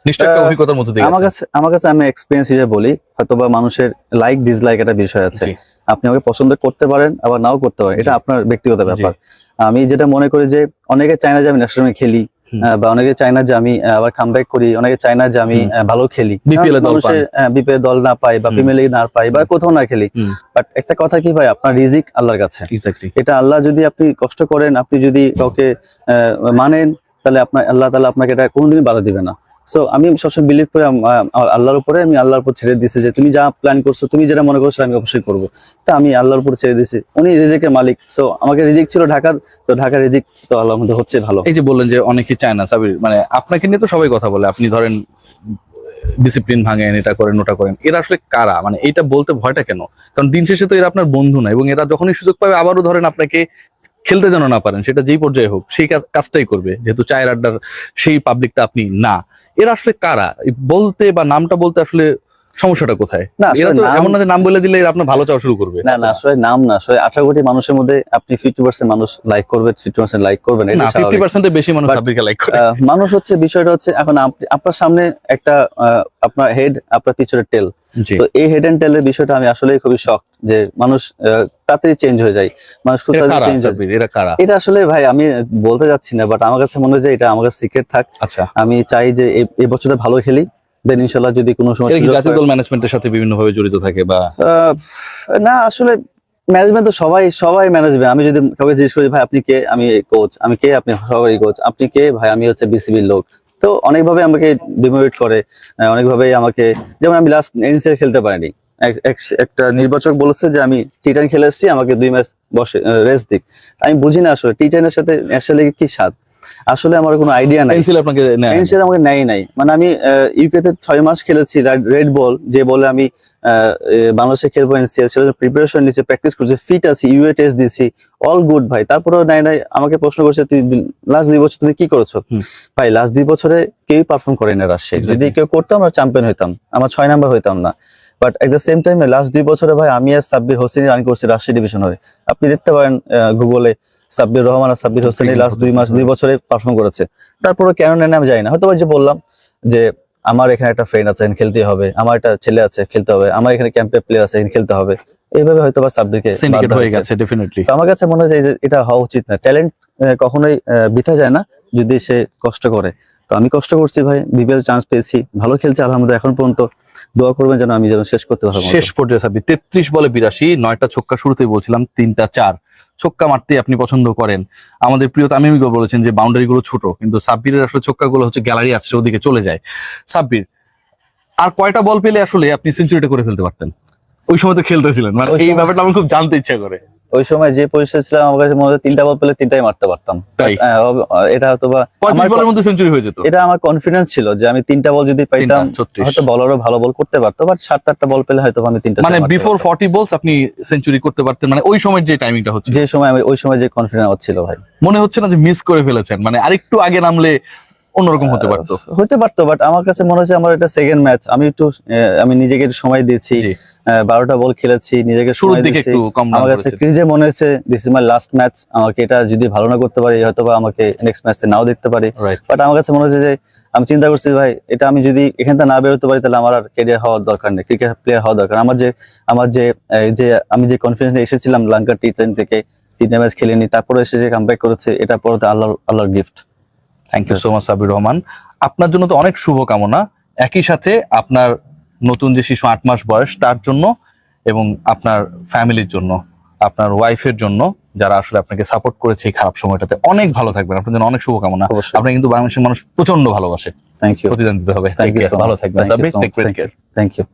নিশ্চয়ই একটা অভিজ্ঞতার মধ্যে দিয়ে আমার কাছে আমি এক্সপেরিয়েন্স হিসেবে বলি, হয়তোবা মানুষের লাইক ডিসলাইক একটা বিষয় আছে। আপনি আমাকে পছন্দ করতে পারেন আবার নাও করতে পারেন, এটা আপনার ব্যক্তিগত ব্যাপার। আমি যেটা মনে করি যে অনেকে চায় না যে আমি ন্যাশনাল খেলি, বা অনেকে চায় না যে আমি আবার কামব্যাক করি, অনেকে চায় না যে আমি ভালো খেলি, বিপিএল দল না পাই বা প্রিমিয়ার লিগ না পাই বা কোথাও না খেলি। বাট একটা কথা কি ভাই, আপনার রিজিক আল্লাহর কাছে। এটা আল্লাহ যদি আপনি কষ্ট করেন, আপনি যদি কাউকে মানেন, তাহলে আপনার আল্লাহ তাআলা আপনাকে এটা কোনোদিনই বাধা দিবে না। সো আমি সবসময় বিলিভ করি আল্লাহর উপরে, আমি আল্লাহর উপর ছেড়ে দিয়েছি যে তুমি যা প্ল্যান করছো, তুমি যেটা মনে করছো আমি অবশ্যই করবো। তা আমি আল্লাহর উপর ছেড়ে দিয়েছি, উনি রিজিকের মালিক। সো আমাকে রিজিক ছিল ঢাকার, তো ঢাকার রিজিক তো আল্লাহর মধ্যে হচ্ছে ভালো। এই যে বললেন যে অনেকে চায় না সাবির, মানে আপনাকে নিয়ে তো সবাই কথা বলে, আপনি ধরেন ডিসিপ্লিন ভাঙেন, এটা করেন ওটা করেন, এরা আসলে কারা? মানে এইটা বলতে ভয়টা কেন? কারণ দিন শেষে তো এরা আপনার বন্ধু না, এবং এরা যখনই সুযোগ পাবে আবারও ধরেন আপনাকে খেলতে যেন না পারেন, সেটা যেই পর্যায়ে হোক সেই কাজটাই করবে, যেহেতু চায়ের আড্ডার সেই পাবলিকটা আপনি না। এরা আসলে কারা বলতে বা নামটা বলতে আসলে সমস্যাটা কোথায়? না এরা তো এমন না যে নাম বলে দিলে আপনার ভালো চাওয়া শুরু করবে। না না, আসলে নাম না, আসলে 18 কোটি মানুষের মধ্যে আপনি 50% মানুষ লাইক করবে, 50% লাইক করবেন, এটা 50% এর বেশি মানুষ সাব্বিরকে লাইক করে। মানুষ হচ্ছে, বিষয়টা হচ্ছে এখন আপনার সামনে একটা আপনার হেড, আপনার পিছনে টেল। তো এই হেড এন্ড টেলের বিষয়টা আমি আসলে খুবই শক যে মানুষ তাড়াতাড়ি চেঞ্জ হয়ে যায়, মানুষ খুব তাড়াতাড়ি চেঞ্জ হয়। এরা কারা? এটা আসলে ভাই আমি বলতে যাচ্ছি না, বাট আমার কাছে মনে হয় যে এটা আমার কাছে সিক্রেট থাক। আচ্ছা, আমি চাই যে এই বছরটা ভালো খেলি, দেন ইনশাআল্লাহ যদি কোনো সমস্যা, জাতীয় দল ম্যানেজমেন্টের সাথে বিভিন্ন ভাবে জড়িত থাকে বা না, আসলে ম্যানেজমেন্ট তো সবাই ম্যানেজমেন্ট। আমি যদি কাউকে জিজ্ঞেস করি ভাই আপনি কে, আমি কোচ। আমি কে, আপনি সহকারী কোচ। আপনি কে, ভাই আমি হচ্ছে বিসিবির লোক। তো অনেকভাবে আমাকে ডিমোটিভেট করে, অনেকভাবেই আমাকে, যেমন আমি লাস্ট এনসিএল খেলতে পারিনি, একটা নির্বাচক বলেছে যে আমি টি10 খেলে এসেছি, আমাকে 2 ম্যাচ বসে রেস্ট দিক। আমি বুঝি না আসলে টি10 এর সাথে ন্যাশনাল লিগে কি স্বাদ, আসলে আমার কোনো আইডিয়া নাই। এনসিএল আমাকে নেয় নাই, মানে আমি ইউকে তে 6 মাস খেলেছি রেড বল, যে বলে আমি বাংলাদেশে খেলবো এনসিএল, সেটা প্রিপারেশন নিচ্ছে, প্র্যাকটিস করছি, ফিট আছি, ইউএ টেস্ট দিছি, অল গুড ভাই। তারপরেও নাই। আমাকে প্রশ্ন করছে তুই লাস্ট 2 বছর তুমি কি করেছো? ভাই লাস্ট 2 বছরে কেউ পারফর্ম করে না রাজশাহী। যদি কেউ করতো আমরা চ্যাম্পিয়ন হইতাম, আমার 6 নাম্বার হইতাম না। বাট এট দ্য সেম টাইমে লাস্ট 2 বছরে ভাই আমি আর সাব্বির হোসেন রান করছি রাজশাহী ডিভিশন হয়ে। আপনি দেখতে পারেন গুগলে, সাব্বির রহমান আর সাব্বির হোসেন লাস্ট 2 বছরে পারফর্ম করেছে। তারপরে কেন নেন আমি জানি না, হয়তো যে বললাম যে আমার এখানে একটা ফ্রেন্ড আছে, খেলতে হবে, আমার একটা ছেলে আছে, খেলতে হবে, আমার এখানে ক্যাম্পে প্লেয়ার আছে, খেলতে হবে, এইভাবে হয়তো বা সাব্বিরকে সিন্ডিকেট হয়ে গেছে। ডেফিনেটলি আমার কাছে মনে হয় যে এটা হওয়া উচিত না। ট্যালেন্ট কখনোই বৃথা যায় না যদি সে কষ্ট করে। তো আমি কষ্ট করছি ভাই, বিপিএল চান্স পেয়েছি, ভালো খেলছে আলহামদুলিল্লাহ। এখন পর্যন্ত দোয়া করবেন যেন আমি শেষ করতে পারবো। শেষ পর্যায়ে সাব্বির 33 বলে 82, 9টা ছক্কা, শুরুতেই বলছিলাম 3টা 4 ছক্কা মারতে আপনি পছন্দ করেন। আমাদের প্রিয় তামিম ইকবাল বলেছেন যে বাউন্ডারি গুলো ছোট, কিন্তু সাব্বিরের আসলে ছক্কা গুলো হচ্ছে গ্যালারি আছে ওদিকে চলে যায়। সাব্বির আর কয়টা বল পেলে আসলে আপনি সেঞ্চুরিটা করে ফেলতে পারতেন? ওই সময় তো খেলতেছিলেন, মানে এই ব্যাপারটা আমার খুব জানতে ইচ্ছা করে। ওই সময় যে পরিস্থিতি ছিল আমার কাছে মনে হয় 3টা বল পেলে 3টাই মারতে পারতাম। এটা হয়তো বা 35 বলের মধ্যে সেঞ্চুরি হয়ে যেত। এটা আমার কনফিডেন্স ছিল যে আমি 3টা বল যদি পাইতাম হয়তো বলারও ভালো বল করতে পারতো, বাট 7-8টা বল পেলে হয়তো আমি 3টা, মানে বিফোর 40 বলস আপনি সেঞ্চুরি করতে পারতেন। মানে ওই সময় যে টাইমিংটা হচ্ছে, যে সময় আমি ওই সময় যে কনফিডেন্স ছিল ভাই, মনে হচ্ছে না যে মিস করে ফেলেছেন? মানে আরেকটু আগে নামলে অন্যরকম হতে পারতো। বাট আমার কাছে মনে হচ্ছে আমার এটা সেকেন্ড ম্যাচ, আমি নিজেকে একটু সময় দিয়েছি, 12টা বল খেলেছি, নিজেকে সময় দিয়েছি। আমার কাছে ক্রিজে মনে হচ্ছে this is my last match, আমাকে এটা যদি ভালো না করতে পারি হয়তো বা আমাকে নেক্সট ম্যাচে নাও দেখতে পারি। বাট আমার কাছে মনে হচ্ছে যে আমি চিন্তা করছি ভাই, এটা আমি যদি এখান থেকে না বেরোতে পারি তাহলে আমার আর ক্যারিয়ার হওয়ার দরকার নেই, ক্রিকেট প্লেয়ার হওয়ার দরকার। আমি যে কনফিডেন্স শেছিলাম লঙ্কা টি10 থেকে, 3টা ম্যাচ খেলিনি, তারপরে এসে যে কামব্যাক করেছে, এটা পরে আল্লাহর gift. Thank you so much Sabbir Rahman. আপনার জন্য তো অনেক শুভকামনা, একই সাথে আপনার নতুন যে শিশু 8 মাস বয়স তার জন্য, এবং আপনার ফ্যামিলির জন্য, আপনার ওয়াইফের জন্য, যারা আসলে আপনাকে সাপোর্ট করেছে এই খারাপ সময়টাতে। অনেক ভালো থাকবেন, আপনার জন্য অনেক শুভকামনা। আপনি কিন্তু বাংলাদেশের মানুষ প্রচন্ড ভালোবাসে। থ্যাংক ইউ, প্রতিদান দিতে হবে। ভালো থাকবেন। Thank you.